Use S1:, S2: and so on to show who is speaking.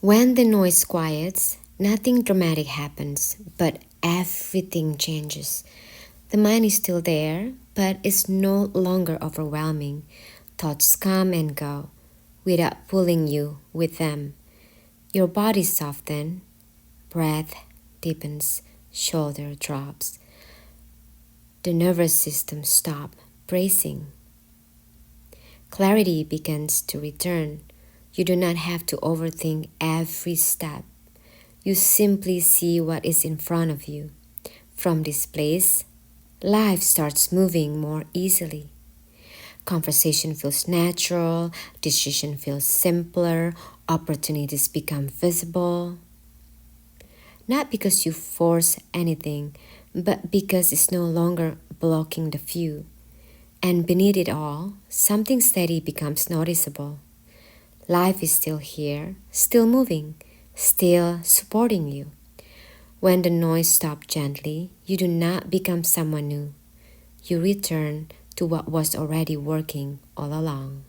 S1: When the noise quiets, nothing dramatic happens, but everything changes. The mind is still there, but it's no longer overwhelming. Thoughts come and go without pulling you with them. Your body softens, breath deepens, shoulder drops. The nervous system stops bracing. Clarity begins to return. You do not have to overthink every step. You simply see what is in front of you. From this place, life starts moving more easily. Conversation feels natural, decision feels simpler, opportunities become visible. Not because you force anything, but because it's no longer blocking the view. And beneath it all, something steady becomes noticeable. Life is still here, still moving, still supporting you. When the noise stops gently, you do not become someone new. You return to what was already working all along.